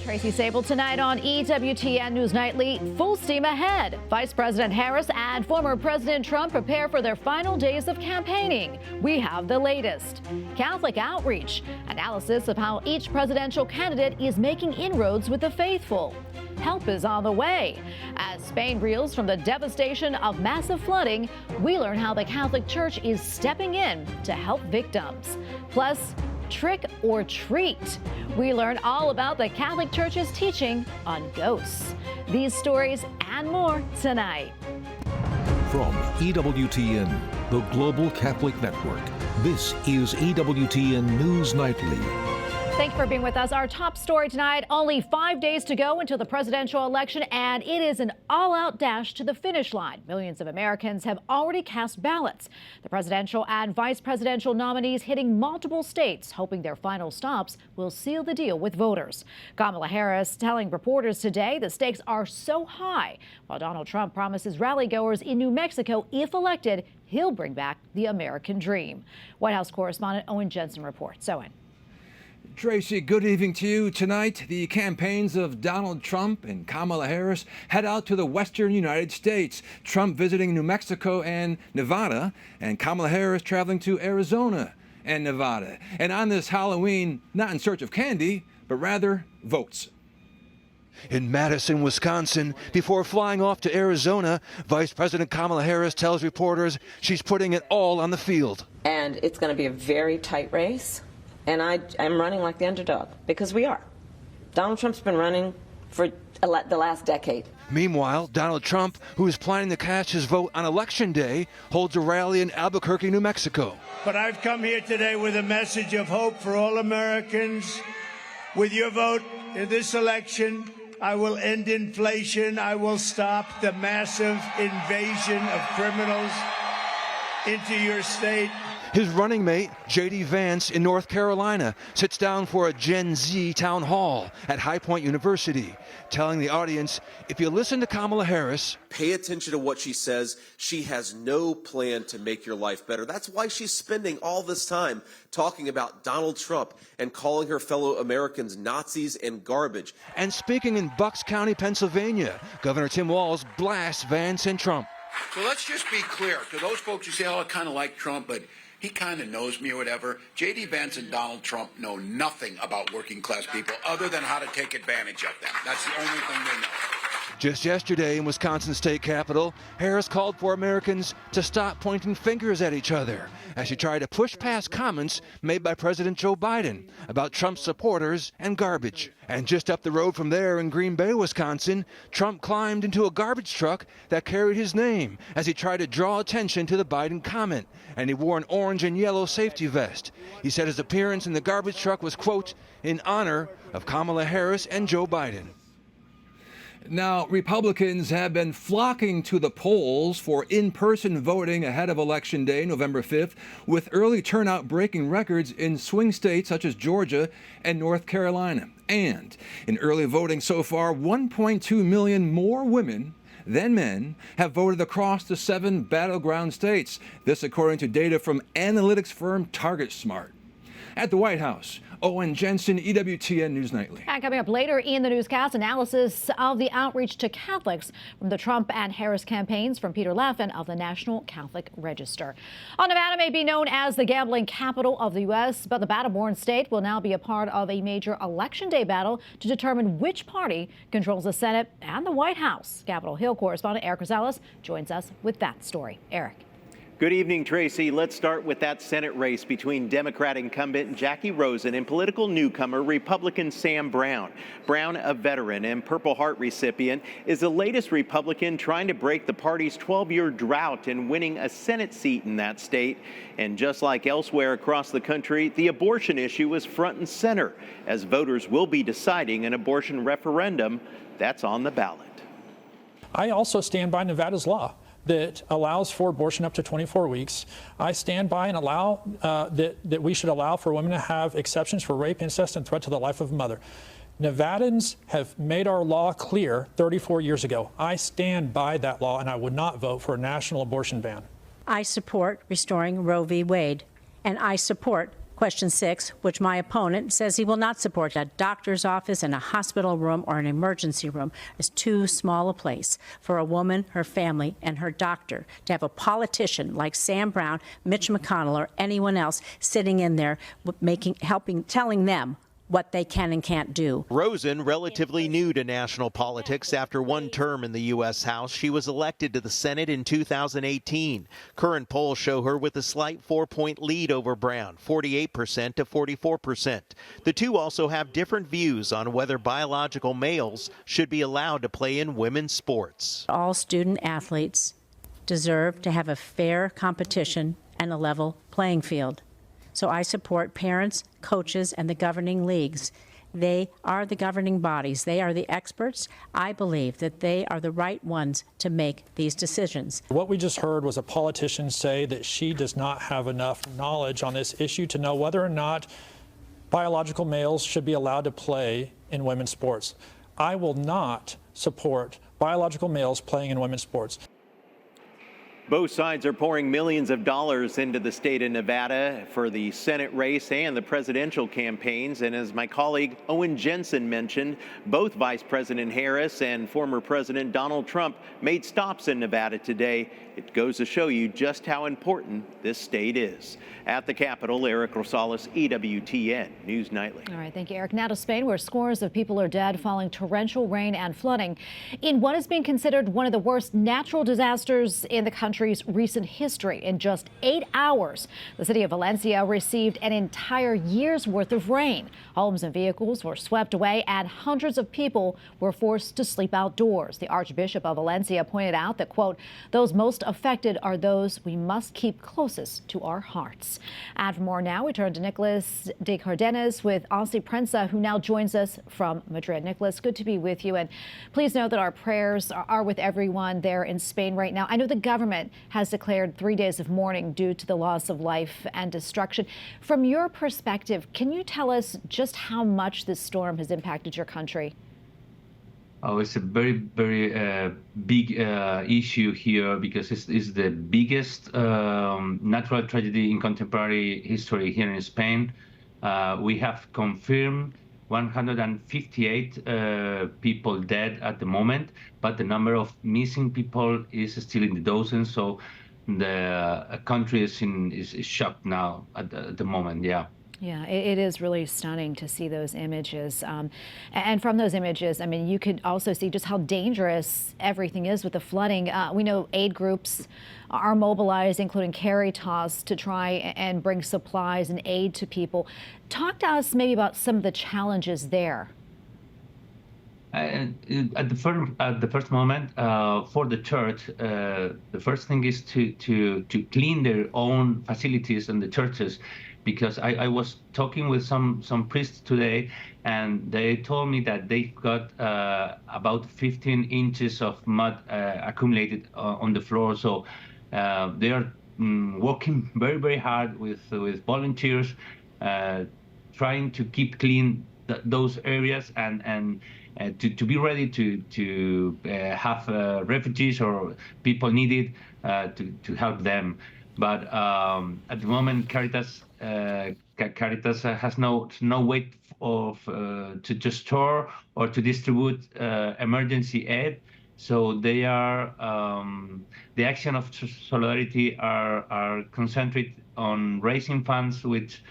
Tracy Sabol tonight on EWTN News Nightly. Full steam ahead. Vice President Harris and former President Trump prepare for their final days of campaigning. We have the latest. Catholic outreach. Analysis of how each presidential candidate is making inroads with the faithful. Help is on the way. As Spain reels from the devastation of massive flooding, we learn how the Catholic Church is stepping in to help victims. Plus, trick or treat. We learn all about the Catholic Church's teaching on ghosts. These stories and more tonight. From EWTN, the Global Catholic Network, this is EWTN News Nightly. Thank you for being with us. Our top story tonight, only 5 days to go until the presidential election, and it is an all-out dash to the finish line. Millions of Americans have already cast ballots. The presidential and vice presidential nominees hitting multiple states, hoping their final stops will seal the deal with voters. Kamala Harris telling reporters today the stakes are so high, while Donald Trump promises rally-goers in New Mexico, if elected, he'll bring back the American dream. White House correspondent Owen Jensen reports. Owen. Tracy, good evening to you. Tonight, the campaigns of Donald Trump and Kamala Harris head out to the western United States. Trump visiting New Mexico and Nevada, and Kamala Harris traveling to Arizona and Nevada. And on this Halloween, not in search of candy, but rather votes. In Madison, Wisconsin, before flying off to Arizona, Vice President Kamala Harris tells reporters she's putting it all on the field. And it's going to be a very tight race. And I'm running like the underdog, because we are. Donald Trump's been running for the last decade. Meanwhile, Donald Trump, who is planning to cast his vote on Election Day, holds a rally in Albuquerque, New Mexico. But I've come here today with a message of hope for all Americans. With your vote in this election, I will end inflation. I will stop the massive invasion of criminals into your state. His running mate, J.D. Vance, in North Carolina, sits down for a Gen Z town hall at High Point University, telling the audience, if you listen to Kamala Harris, pay attention to what she says. She has no plan to make your life better. That's why she's spending all this time talking about Donald Trump and calling her fellow Americans Nazis and garbage. And speaking in Bucks County, Pennsylvania, Governor Tim Walz blasts Vance and Trump. So let's just be clear to those folks who say, oh, I kind of like Trump, but he kind of knows me or whatever. J.D. Vance and Donald Trump know nothing about working class people other than how to take advantage of them. That's the only thing they know. Just yesterday in Wisconsin state capitol, Harris called for Americans to stop pointing fingers at each other as she tried to push past comments made by President Joe Biden about Trump's supporters and garbage. And just up the road from there in Green Bay, Wisconsin, Trump climbed into a garbage truck that carried his name as he tried to draw attention to the Biden comment, and he wore an orange and yellow safety vest. He said his appearance in the garbage truck was, quote, in honor of Kamala Harris and Joe Biden. Now, Republicans have been flocking to the polls for in-person voting ahead of Election Day, November 5th, with early turnout breaking records in swing states such as Georgia and North Carolina. And in early voting so far, 1.2 million more women than men have voted across the 7 battleground states. This according to data from analytics firm TargetSmart. At the White House, Owen Jensen, EWTN News Nightly. And coming up later in the newscast, analysis of the outreach to Catholics from the Trump and Harris campaigns from Peter Laffin of the National Catholic Register. Nevada may be known as the gambling capital of the U.S., but the battle-born state will now be a part of a major Election Day battle to determine which party controls the Senate and the White House. Capitol Hill correspondent Eric Rosales joins us with that story. Eric. Good evening, Tracy. Let's start with that Senate race between Democrat incumbent Jackie Rosen and political newcomer Republican Sam Brown. Brown, a veteran and Purple Heart recipient, is the latest Republican trying to break the party's 12-year drought in winning a Senate seat in that state. And just like elsewhere across the country, the abortion issue is front and center as voters will be deciding an abortion referendum that's on the ballot. I also stand by Nevada's law that allows for abortion up to 24 weeks. I stand by and allow that we should allow for women to have exceptions for rape, incest, and threat to the life of a mother. Nevadans have made our law clear 34 years ago. I stand by that law, and I would not vote for a national abortion ban. I support restoring Roe v. Wade, and I support Question 6, which my opponent says he will not support. A doctor's office and a hospital room or an emergency room is too small a place for a woman, her family, and her doctor to have a politician like Sam Brown, Mitch McConnell, or anyone else sitting in there telling them what they can and can't do. Rosen, relatively new to national politics after one term in the U.S. House, she was elected to the Senate in 2018. Current polls show her with a slight 4-point lead over Brown, 48% to 44%. The two also have different views on whether biological males should be allowed to play in women's sports. All student athletes deserve to have a fair competition and a level playing field. So I support parents, coaches, and the governing leagues. They are the governing bodies. They are the experts. I believe that they are the right ones to make these decisions. What we just heard was a politician say that she does not have enough knowledge on this issue to know whether or not biological males should be allowed to play in women's sports. I will not support biological males playing in women's sports. Both sides are pouring millions of dollars into the state of Nevada for the Senate race and the presidential campaigns. And as my colleague Owen Jensen mentioned, both Vice President Harris and former President Donald Trump made stops in Nevada today. It goes to show you just how important this state is. At the Capitol, Eric Rosales, EWTN News Nightly. All right, thank you, Eric. Now to Spain, where scores of people are dead following torrential rain and flooding in what is being considered one of the worst natural disasters in the country's recent history. In just 8 hours, the city of Valencia received an entire year's worth of rain. Homes and vehicles were swept away, and hundreds of people were forced to sleep outdoors. The Archbishop of Valencia pointed out that, quote, those most affected are those we must keep closest to our hearts. And for more now, we turn to Nicholas de Cardenas with Aussie Prensa, who now joins us from Madrid. Nicholas, good to be with you. And please know that our prayers are with everyone there in Spain right now. I know the government has declared 3 days of mourning due to the loss of life and destruction. From your perspective, can you tell us just how much this storm has impacted your country? Oh, it's a very, very big issue here because it's the biggest natural tragedy in contemporary history here in Spain. We have confirmed 158 people dead at the moment, but the number of missing people is still in the dozens. So the country is shocked now at the moment. Yeah. Yeah, it is really stunning to see those images. And from those images, I mean, you could also see just how dangerous everything is with the flooding. We know aid groups are mobilized, including Caritas, to try and bring supplies and aid to people. Talk to us maybe about some of the challenges there. At the first moment, for the church, the first thing is to clean their own facilities and the churches. Because I was talking with some priests today, and they told me that they've got about 15 inches of mud accumulated on the floor. So they are working very, very hard with volunteers, trying to keep clean those areas and to be ready to have refugees or people needed to help them. But at the moment, Caritas has no way of to store or to distribute emergency aid. So they are the action of solidarity are concentrated on raising funds which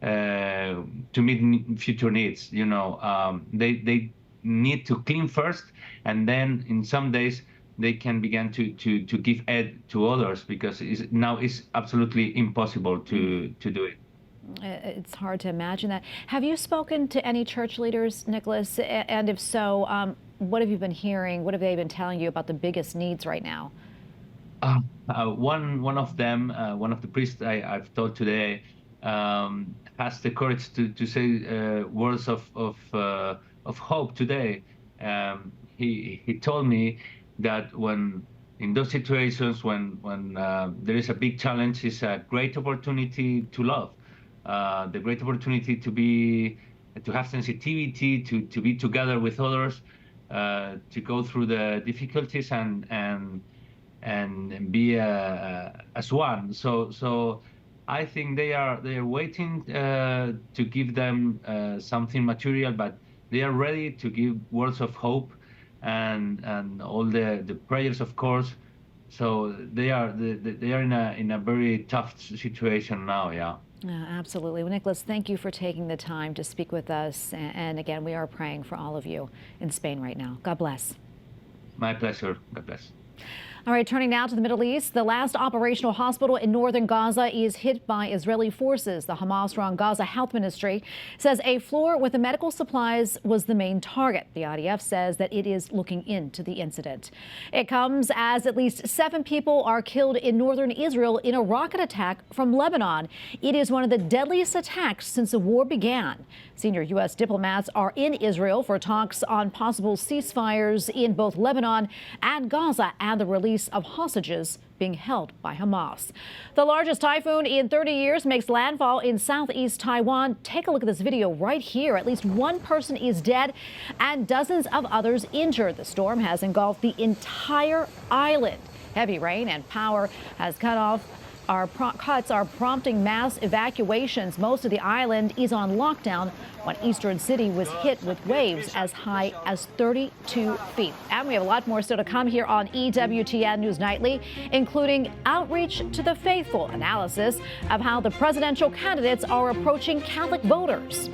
to meet future needs. You know, they need to clean first, and then in some days they can begin to give aid to others, because now it's absolutely impossible to do it. It's hard to imagine that. Have you spoken to any church leaders, Nicholas? And if so, what have you been hearing? What have they been telling you about the biggest needs right now? One of them, one of the priests I've told today, has the courage to say words of hope today. He told me that when in those situations when there is a big challenge, is a great opportunity to love, the great opportunity to have sensitivity, to be together with others, to go through the difficulties and be as one. So I think they are waiting to give them something material, but they are ready to give words of hope and all the prayers, of course. So they are in a very tough situation now. Yeah. Absolutely. Well, Nicholas, thank you for taking the time to speak with us. And again, we are praying for all of you in Spain right now. God bless. My pleasure. God bless. All right, turning now to the Middle East. The last operational hospital in northern Gaza is hit by Israeli forces. The Hamas-run Gaza Health Ministry says a floor with the medical supplies was the main target. The IDF says that it is looking into the incident. It comes as at least 7 people are killed in northern Israel in a rocket attack from Lebanon. It is one of the deadliest attacks since the war began. Senior U.S. diplomats are in Israel for talks on possible ceasefires in both Lebanon and Gaza and the release of hostages being held by Hamas. The largest typhoon in 30 years makes landfall in southeast Taiwan. Take a look at this video right here. At least 1 person is dead and dozens of others injured. The storm has engulfed the entire island. Heavy rain and power has cuts are prompting mass evacuations. Most of the island is on lockdown. One eastern city was hit with waves as high as 32 feet. And we have a lot more still to come here on EWTN News Nightly, including outreach to the faithful, analysis of how the presidential candidates are approaching Catholic voters.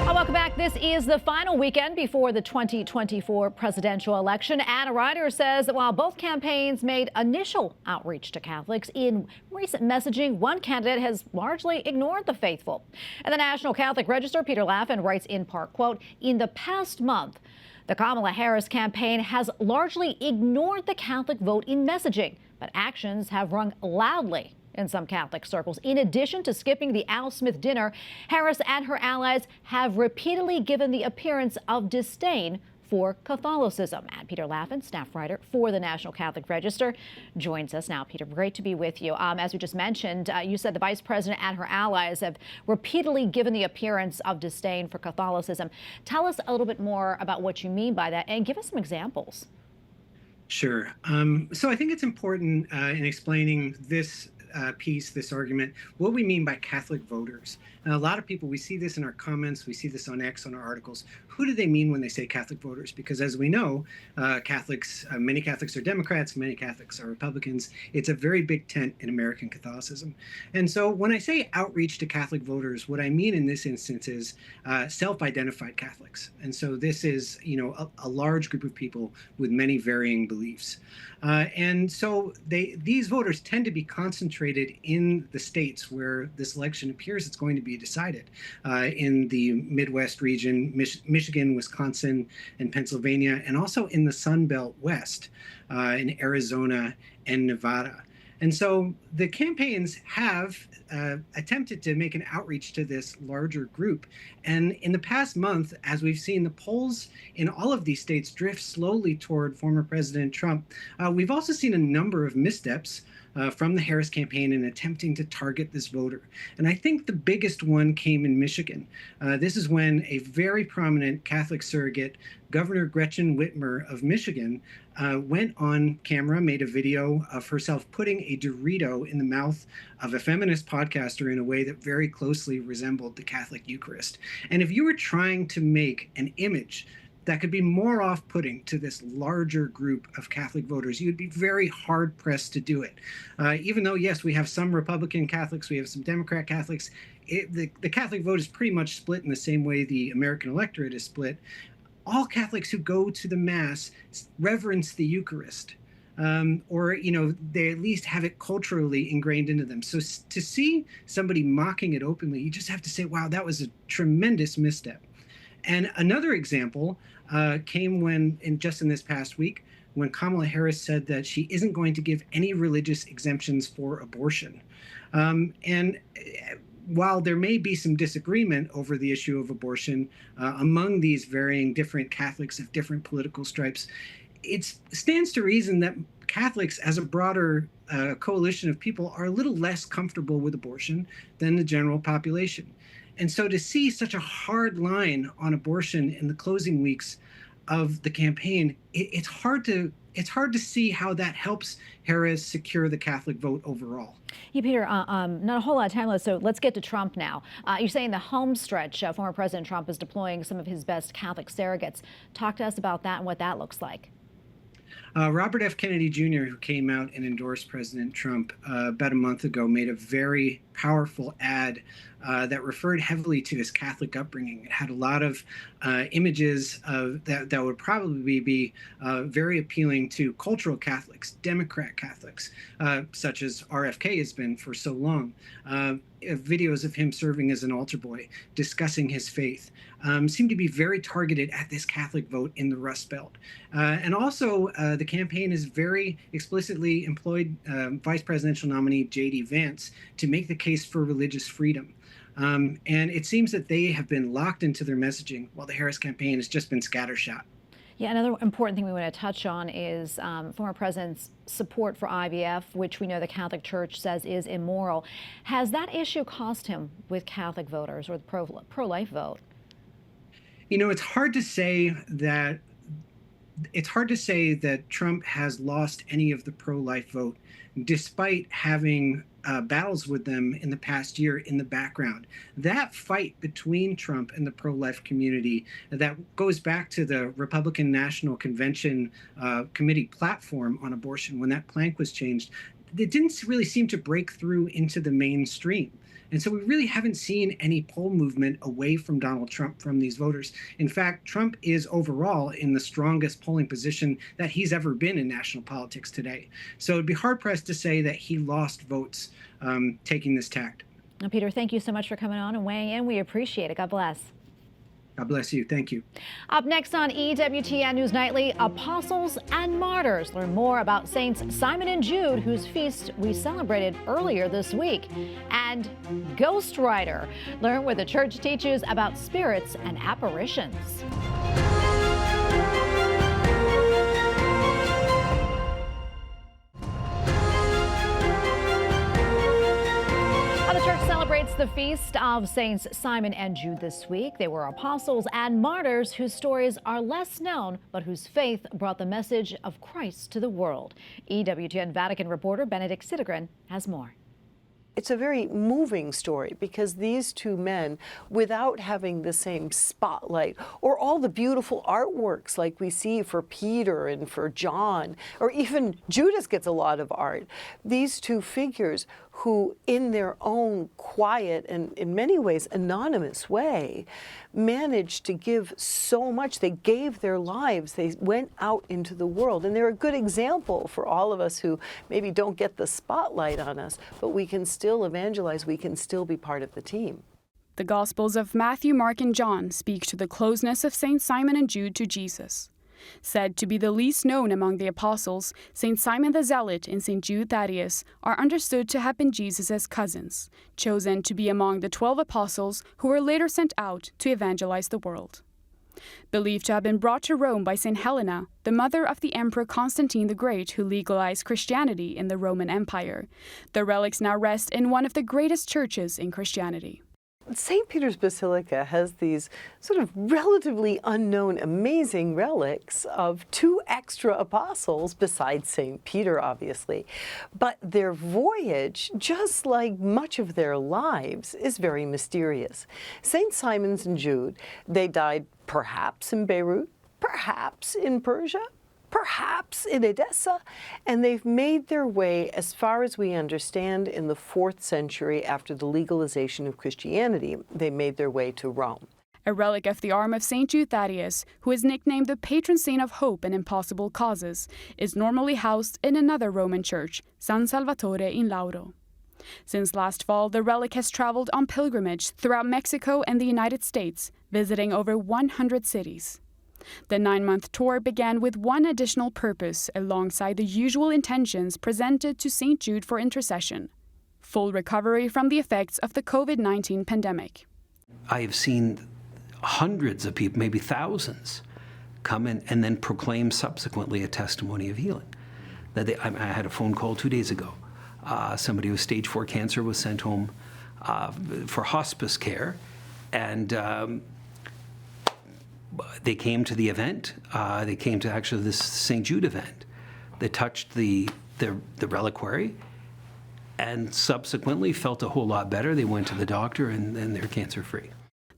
Welcome back. This is the final weekend before the 2024 presidential election. And a writer says that while both campaigns made initial outreach to Catholics, in recent messaging, one candidate has largely ignored the faithful. And the National Catholic Register, Peter Laffin, writes in part, quote, "In the past month, the Kamala Harris campaign has largely ignored the Catholic vote in messaging, but actions have rung loudly in some Catholic circles. In addition to skipping the Al Smith dinner, Harris and her allies have repeatedly given the appearance of disdain for Catholicism." And Peter Laffin, staff writer for the National Catholic Register, joins us now. Peter, great to be with you. As we just mentioned, you said the vice president and her allies have repeatedly given the appearance of disdain for Catholicism. Tell us a little bit more about what you mean by that and give us some examples. Sure. So I think it's important in explaining this piece, this argument, what we mean by Catholic voters. And a lot of people, we see this in our comments, we see this on X, on our articles. Who do they mean when they say Catholic voters? Because as we know, Catholics, many Catholics are Democrats, many Catholics are Republicans. It's a very big tent in American Catholicism. And so when I say outreach to Catholic voters, what I mean in this instance is self-identified Catholics. And so this is, a large group of people with many varying beliefs. And so these voters tend to be concentrated in the states where this election appears it's going to be decided, in the Midwest region, Michigan, Wisconsin, and Pennsylvania, and also in the Sun Belt West, in Arizona and Nevada. And so the campaigns have attempted to make an outreach to this larger group. And in the past month, as we've seen the polls in all of these states drift slowly toward former President Trump, we've also seen a number of missteps from the Harris campaign in attempting to target this voter. And I think the biggest one came in Michigan. This is when a very prominent Catholic surrogate, Governor Gretchen Whitmer of Michigan, went on camera, made a video of herself putting a Dorito in the mouth of a feminist podcaster in a way that very closely resembled the Catholic Eucharist. And if you were trying to make an image that could be more off-putting to this larger group of Catholic voters, you'd be very hard-pressed to do it. Even though, yes, we have some Republican Catholics, we have some Democrat Catholics, the Catholic vote is pretty much split in the same way the American electorate is split. All Catholics who go to the Mass reverence the Eucharist. Or, they at least have it culturally ingrained into them. So to see somebody mocking it openly, you just have to say, wow, that was a tremendous misstep. And another example came just in this past week, when Kamala Harris said that she isn't going to give any religious exemptions for abortion. And while there may be some disagreement over the issue of abortion among these varying different Catholics of different political stripes, it stands to reason that Catholics, as a broader coalition of people, are a little less comfortable with abortion than the general population. And so to see such a hard line on abortion in the closing weeks of the campaign, it's hard to see how that helps Harris secure the Catholic vote overall. Yeah, Peter, not a whole lot of time left, so let's get to Trump now. You're saying the home stretch, former President Trump is deploying some of his best Catholic surrogates. Talk to us about that and what that looks like. Robert F. Kennedy Jr., who came out and endorsed President Trump about a month ago, made a very powerful ad that referred heavily to his Catholic upbringing. It had a lot of images that would probably be very appealing to cultural Catholics, Democrat Catholics, such as RFK has been for so long. Videos of him serving as an altar boy, discussing his faith, seem to be very targeted at this Catholic vote in the Rust Belt. And also, the campaign has very explicitly employed Vice Presidential nominee J.D. Vance to make the case for religious freedom. And it seems that they have been locked into their messaging while the Harris campaign has just been scattershot. Yeah, another important thing we want to touch on is former president's support for IVF, which we know the Catholic Church says is immoral. Has that issue cost him with Catholic voters or the pro-life vote? You know, it's hard to say that Trump has lost any of the pro-life vote, despite having battles with them in the past year in the background. That fight between Trump and the pro-life community, that goes back to the Republican National Convention committee platform on abortion, when that plank was changed, it didn't really seem to break through into the mainstream. And so we really haven't seen any poll movement away from Donald Trump from these voters. In fact, Trump is overall in the strongest polling position that he's ever been in national politics today. So it'd be hard-pressed to say that he lost votes taking this tact. Now, Peter, thank you so much for coming on and weighing in. We appreciate it. God bless. God bless you. Thank you. Up next on EWTN News Nightly, Apostles and Martyrs. Learn more about Saints Simon and Jude, whose feast we celebrated earlier this week. And Ghost Rider. Learn what the church teaches about spirits and apparitions. The church celebrates the feast of Saints Simon and Jude this week. They were apostles and martyrs whose stories are less known, but whose faith brought the message of Christ to the world. EWTN Vatican reporter Benedict Sidegren has more. It's a very moving story because these two men, without having the same spotlight or all the beautiful artworks like we see for Peter and for John, or even Judas gets a lot of art, these two figures who, in their own quiet and in many ways anonymous way, managed to give so much. They gave their lives. They went out into the world. And they're a good example for all of us who maybe don't get the spotlight on us, but we can still evangelize. We can still be part of the team. The Gospels of Matthew, Mark, and John speak to the closeness of Saint Simon and Jude to Jesus. Said to be the least known among the apostles, Saint Simon the Zealot and Saint Jude Thaddeus are understood to have been Jesus' cousins, chosen to be among the 12 apostles who were later sent out to evangelize the world. Believed to have been brought to Rome by Saint Helena, the mother of the Emperor Constantine the Great, who legalized Christianity in the Roman Empire, the relics now rest in one of the greatest churches in Christianity. St. Peter's Basilica has these sort of relatively unknown, amazing relics of two extra apostles, besides St. Peter, obviously. But their voyage, just like much of their lives, is very mysterious. St. Simon's and Jude, they died perhaps in Beirut, perhaps in Persia, perhaps in Edessa, and they've made their way, as far as we understand, in the 4th century after the legalization of Christianity. They made their way to Rome. A relic of the arm of St. Jude Thaddeus, who is nicknamed the patron saint of hope and impossible causes, is normally housed in another Roman church, San Salvatore in Lauro. Since last fall, the relic has traveled on pilgrimage throughout Mexico and the United States, visiting over 100 cities. The 9-month tour began with one additional purpose alongside the usual intentions presented to St. Jude for intercession: full recovery from the effects of the COVID-19 pandemic. I have seen hundreds of people, maybe thousands, come in and then proclaim subsequently a testimony of healing. I had a phone call 2 days ago. Somebody with stage 4 cancer was sent home for hospice care, And they came to the event. They came to actually this St. Jude event. They touched the reliquary and subsequently felt a whole lot better. They went to the doctor and they're cancer-free.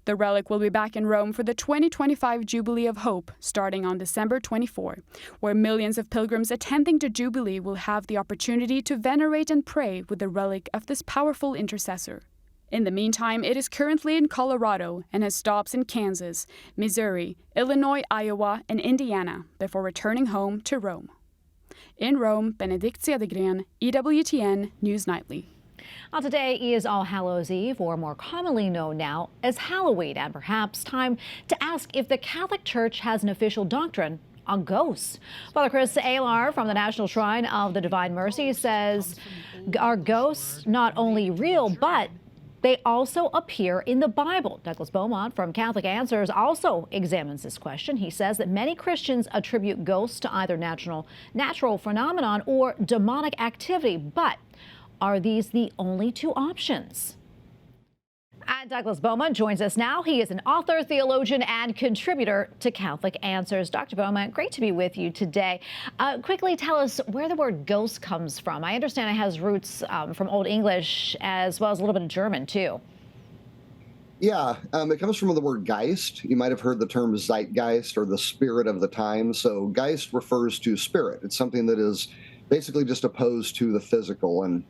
The relic will be back in Rome for the 2025 Jubilee of Hope, starting on December 24, where millions of pilgrims attending the Jubilee will have the opportunity to venerate and pray with the relic of this powerful intercessor. In the meantime, it is currently in Colorado and has stops in Kansas, Missouri, Illinois, Iowa, and Indiana before returning home to Rome. In Rome, Benedikt Cedergren, EWTN News Nightly. Well, today is All Hallows Eve, or more commonly known now as Halloween, and perhaps time to ask if the Catholic Church has an official doctrine on ghosts. Father Chris Alar from the National Shrine of the Divine Mercy says, are ghosts not only real, but they also appear in the Bible? Douglas Beaumont from Catholic Answers also examines this question. He says that many Christians attribute ghosts to either natural phenomenon or demonic activity, but are these the only two options? And Douglas Beaumont joins us now. He is an author, theologian, and contributor to Catholic Answers. Dr. Beaumont, great to be with you today. Quickly tell us where the word ghost comes from. I understand it has roots from Old English as well as a little bit of German, too. Yeah, it comes from the word Geist. You might have heard the term Zeitgeist or the spirit of the time. So Geist refers to spirit. It's something that is basically just opposed to the physical, and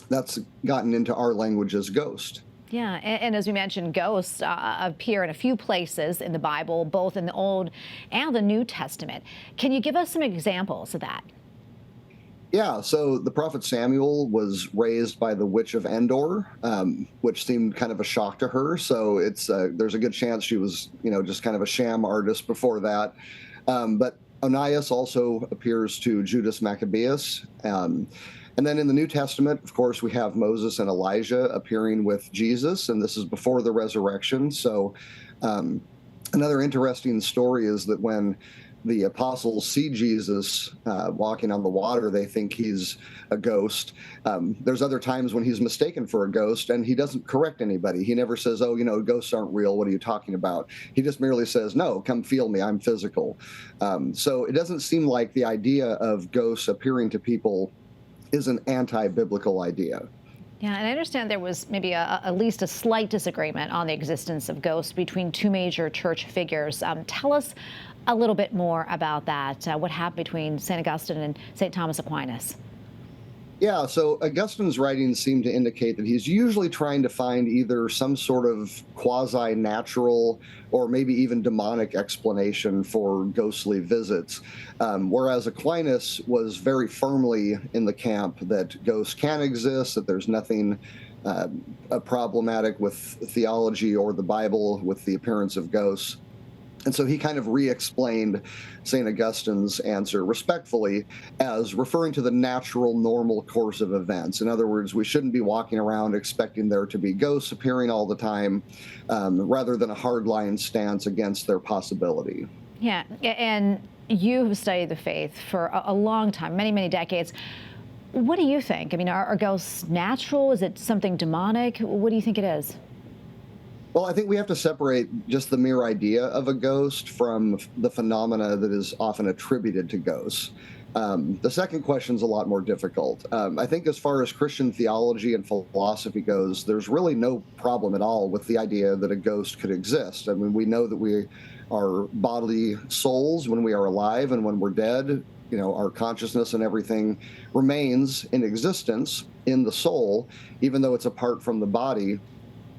that's gotten into our language as ghost. Yeah, and as we mentioned, ghosts appear in a few places in the Bible, both in the Old and the New Testament. Can you give us some examples of that? Yeah, so the prophet Samuel was raised by the witch of Endor, which seemed kind of a shock to her. So it's there's a good chance she was, just kind of a sham artist before that. But Onias also appears to Judas Maccabeus. And then in the New Testament, of course, we have Moses and Elijah appearing with Jesus, and this is before the resurrection. So another interesting story is that when the apostles see Jesus walking on the water, they think he's a ghost. There's other times when he's mistaken for a ghost, and he doesn't correct anybody. He never says, ghosts aren't real. What are you talking about? He just merely says, no, come feel me. I'm physical. So it doesn't seem like the idea of ghosts appearing to people is an anti-biblical idea. Yeah, and I understand there was maybe at least a slight disagreement on the existence of ghosts between two major church figures. Tell us a little bit more about that. What happened between St. Augustine and St. Thomas Aquinas? Yeah, so Augustine's writings seem to indicate that he's usually trying to find either some sort of quasi-natural or maybe even demonic explanation for ghostly visits, whereas Aquinas was very firmly in the camp that ghosts can exist, that there's nothing problematic with theology or the Bible with the appearance of ghosts. And so he kind of re-explained St. Augustine's answer respectfully as referring to the natural, normal course of events. In other words, we shouldn't be walking around expecting there to be ghosts appearing all the time, rather than a hardline stance against their possibility. Yeah, and you have studied the faith for a long time, many, many decades. What do you think? I mean, are ghosts natural? Is it something demonic? What do you think it is? Well, I think we have to separate just the mere idea of a ghost from the phenomena that is often attributed to ghosts. The second question is a lot more difficult. I think as far as Christian theology and philosophy goes, there's really no problem at all with the idea that a ghost could exist. I mean, we know that we are bodily souls when we are alive, and when we're dead, our consciousness and everything remains in existence in the soul, even though it's apart from the body.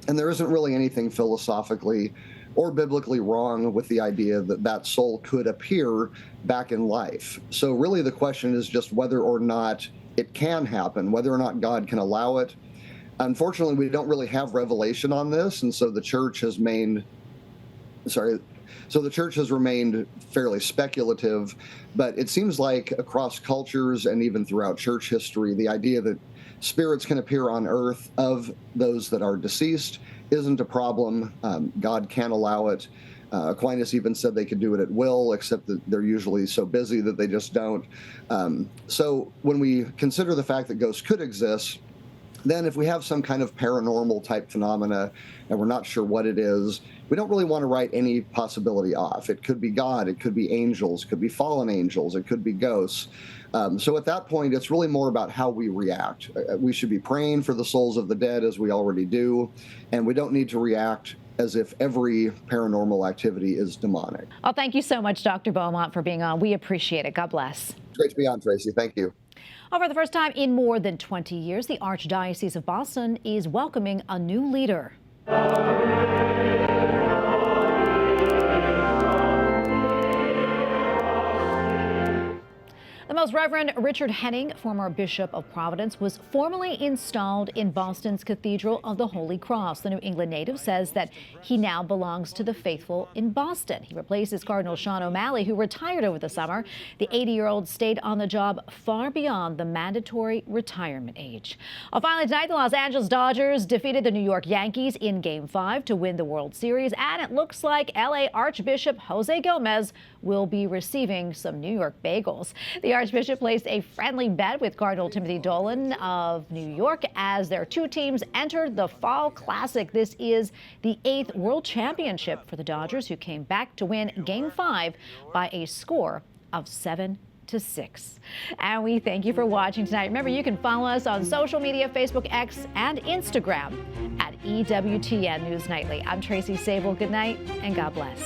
And there isn't really anything philosophically or biblically wrong with the idea that that soul could appear back in life. So really the question is just whether or not it can happen, whether or not God can allow it. Unfortunately, we don't really have revelation on this, and so the church has remained fairly speculative, but it seems like across cultures and even throughout church history, the idea that spirits can appear on earth of those that are deceased isn't a problem. God can allow it. Aquinas even said they could do it at will, except that they're usually so busy that they just don't. So when we consider the fact that ghosts could exist, Then if we have some kind of paranormal type phenomena and we're not sure what it is, we don't really want to write any possibility off. It could be God, it could be angels, it could be fallen angels, it could be ghosts. So at that point, it's really more about how we react. We should be praying for the souls of the dead, as we already do, and we don't need to react as if every paranormal activity is demonic. Well, thank you so much, Dr. Beaumont, for being on. We appreciate it. God bless. Great to be on, Tracy. Thank you. For the first time in more than 20 years, the Archdiocese of Boston is welcoming a new leader. The Most Reverend Richard Henning, former Bishop of Providence, was formally installed in Boston's Cathedral of the Holy Cross. The New England native says that he now belongs to the faithful in Boston. He replaces Cardinal Sean O'Malley, who retired over the summer. The 80-year-old stayed on the job far beyond the mandatory retirement age. Finally tonight, the Los Angeles Dodgers defeated the New York Yankees in Game 5 to win the World Series, and it looks like L.A. Archbishop Jose Gomez will be receiving some New York bagels. The Archbishop placed a friendly bet with Cardinal Timothy Dolan of New York as their two teams entered the Fall Classic. This is the 8th World Championship for the Dodgers, who came back to win Game 5 by a score of 7-6. And we thank you for watching tonight. Remember, you can follow us on social media, Facebook, X, and Instagram at EWTN News Nightly. I'm Tracy Sabol. Good night and God bless.